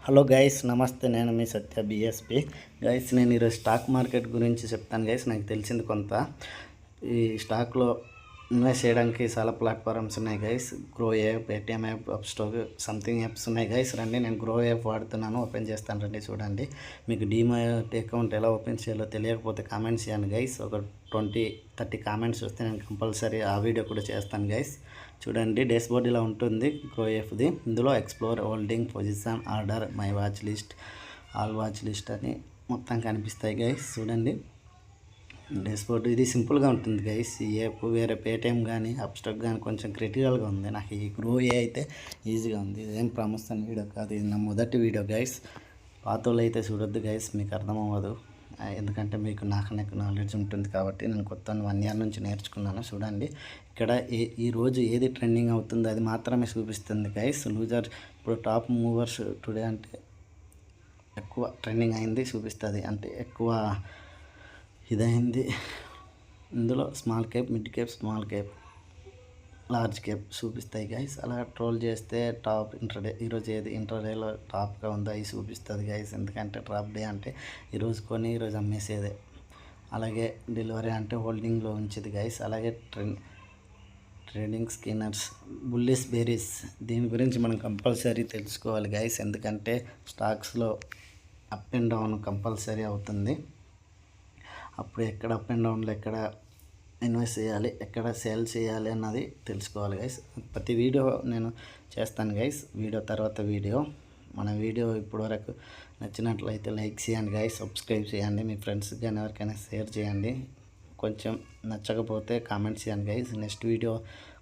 Hello guys, నమస్తే. నేను మీ సత్య BSP. Guys, నేను ఈరోజు స్టాక్ మార్కెట్ గురించి చెప్తాను గైస్. నాకు తెలిసింది కొంత. ఈ స్టాక్లో ఇన్వెస్ట్ చేయడానికి చాలా ప్లాట్ఫామ్స్ ఉన్నాయి guys. Grow app, Paytm app, Upstox, something apps ఉన్నాయి గైస్. రండి, నేను గ్రో యాప్ వాడుతున్నాను. ఓపెన్ చేస్తాను, రండి చూడండి. మీకు డీమాట్ అకౌంట్ ఎలా ఓపెన్ చేయాలో తెలియకపోతే కామెంట్స్ చేయండి గైస్. ఒక 20-30 కామెంట్స్ వస్తే నేను కంపల్సరీ ఆ వీడియో కూడా చేస్తాను గైస్. చూడండి, డాష్బోర్డ్ ఇలా ఉంటుంది గ్రో యాప్ది. ఇందులో explore, holding, position, order, my watch list, all watch list అని మొత్తం కనిపిస్తాయి గైస్. చూడండి డాష్బోర్డ్ ఇది సింపుల్గా ఉంటుంది గైస్. ఈ యాప్ వేరే పేటిఎం కానీ అప్స్టాక్ కానీ కొంచెం క్రిటికల్గా ఉంది. నాకు ఈ గ్రో ఏ అయితే ఈజీగా ఉంది. ఇదేం ప్రమోషన్ వీడియో కాదు, ఇది నా మొదటి వీడియో గైస్. పాతోళ్ళు అయితే చూడొద్దు గైస్, మీకు అర్థమవ్వదు. ఎందుకంటే మీకు నాకు నాలెడ్జ్ ఉంటుంది కాబట్టి. నేను కొత్త 1 ఇయర్ నుంచి నేర్చుకున్నాను. చూడండి, ఇక్కడ ఈరోజు ఏది ట్రెండింగ్ అవుతుందో అది మాత్రమే చూపిస్తుంది గైస్. లూజర్ ఇప్పుడు టాప్ మూవర్స్ టుడే అంటే ఎక్కువ ట్రెండింగ్ అయింది చూపిస్తుంది, అంటే ఎక్కువ ఇదైంది. ఇందులో small cap, mid cap, small cap, large cap చూపిస్తాయి గైస్. అలా ట్రోల్ చేస్తే టాప్ ఇంటర్డే ఈరోజు ఏది ఇంటర్డేలో టాప్గా ఉందో అవి చూపిస్తుంది గైస్. ఎందుకంటే టాప్ డే అంటే ఈరోజు కొని ఈరోజు అమ్మేసేదే. అలాగే డెలివరీ అంటే హోల్డింగ్లో ఉంచేది గైస్. అలాగే ట్రేడింగ్ స్కిన్నర్స్, బుల్లిష్ బేరీస్, దీని గురించి మనం కంపల్సరీ తెలుసుకోవాలి గైస్. ఎందుకంటే స్టాక్స్లో అప్ అండ్ డౌన్ కంపల్సరీ అవుతుంది. అప్పుడు ఎక్కడ అప్ అండ్ డౌన్లో ఎక్కడ ఇన్వెస్ట్ చేయాలి, ఎక్కడ సేల్ చేయాలి అన్నది తెలుసుకోవాలి గైస్. ప్రతి వీడియో నేను చేస్తాను గైస్, వీడియో తర్వాత వీడియో. మన వీడియో ఇప్పటివరకు నచ్చినట్లయితే లైక్ చేయండి గైస్, సబ్స్క్రైబ్ చేయండి, మీ ఫ్రెండ్స్కి కానీ ఎవరికైనా షేర్ చేయండి. కొంచెం నచ్చకపోతే కామెంట్స్ చేయండి గైస్. నెక్స్ట్ వీడియో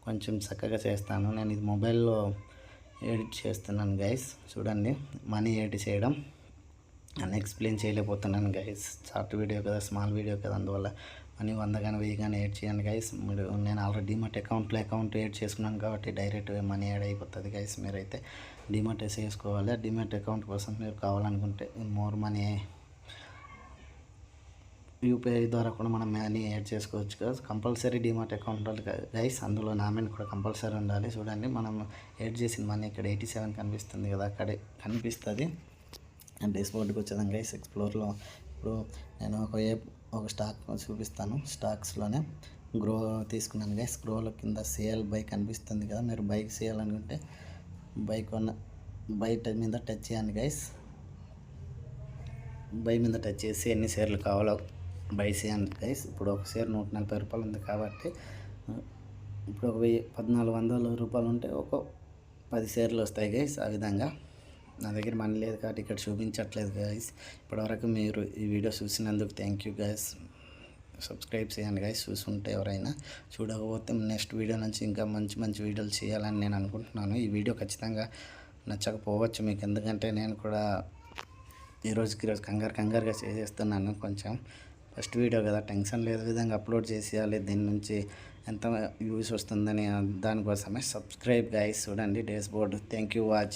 కొంచెం చక్కగా చేస్తాను. నేను ఇది మొబైల్లో ఎడిట్ చేస్తున్నాను గైస్. చూడండి, మనీ ఎడిట్ చేయడం అని ఎక్స్ప్లెయిన్ చేయలేకపోతున్నాను గైస్. షార్ట్ వీడియో కదా, స్మాల్ వీడియో కదా, అందువల్ల మనీ 100 కానీ 1000 కానీ యాడ్ చేయండి గైస్. మీరు నేను ఆల్రెడీ డీమాట్ అకౌంట్ యాడ్ చేసుకున్నాను కాబట్టి డైరెక్ట్ మనీ యాడ్ అయిపోతుంది గైస్. మీరైతే డీమాట్ వేసుకోవాలి. డీమాట్ అకౌంట్ కోసం మీరు కావాలనుకుంటే మోర్ మనీ యూపీఐ ద్వారా కూడా మనం మనీ యాడ్ చేసుకోవచ్చు కదా. కంపల్సరీ డీమాట్ అకౌంట్ ఉండాలి గైస్. అందులో నామినీ కూడా కంపల్సరీ ఉండాలి. చూడండి, మనం యాడ్ చేసిన మనీ ఇక్కడ 87 కనిపిస్తుంది కదా, అక్కడే కనిపిస్తుంది. డాష్బోర్డ్కి వచ్చేదాం గైస్. ఎక్స్ప్లోర్లో ఇప్పుడు నేను ఒక స్టాక్ చూపిస్తాను. స్టాక్స్లోనే గ్రో తీసుకున్నాను గైస్. గ్రోలో కింద సేల్ బై కనిపిస్తుంది కదా, మీరు బైక్ చేయాలనుకుంటే బైక్ మీద టచ్ చేయండి గైస్. బై మీద టచ్ చేసి ఎన్ని షేర్లు కావాలో బై చేయండి గైస్. ఇప్పుడు ఒక షేర్ 140 రూపాయలు ఉంది కాబట్టి ఇప్పుడు ఒక 1400 రూపాయలు ఉంటే ఒక 10 షేర్లు వస్తాయి గైస్. ఆ విధంగా నా దగ్గర మనీ లేదు కాబట్టి ఇక్కడ చూపించట్లేదు గైస్. ఇప్పటివరకు మీరు ఈ వీడియో చూసినందుకు థ్యాంక్ యూ గైస్. సబ్స్క్రైబ్ చేయండి గైస్, చూసుంటే ఎవరైనా. చూడకపోతే నెక్స్ట్ వీడియో నుంచి ఇంకా మంచి మంచి వీడియోలు చేయాలని నేను అనుకుంటున్నాను. ఈ వీడియో ఖచ్చితంగా నచ్చకపోవచ్చు మీకు, ఎందుకంటే నేను కూడా ఈరోజు కంగారుగా చేసేస్తున్నాను. కొంచెం ఫస్ట్ వీడియో కదా, టెన్షన్ లేదు విధంగా అప్లోడ్ చేసేయాలి. దీని నుంచి ఎంత వ్యూస్ వస్తుందని దానికోసమే. Subscribe guys. చూడండి డాష్బోర్డ్. Thank you watching.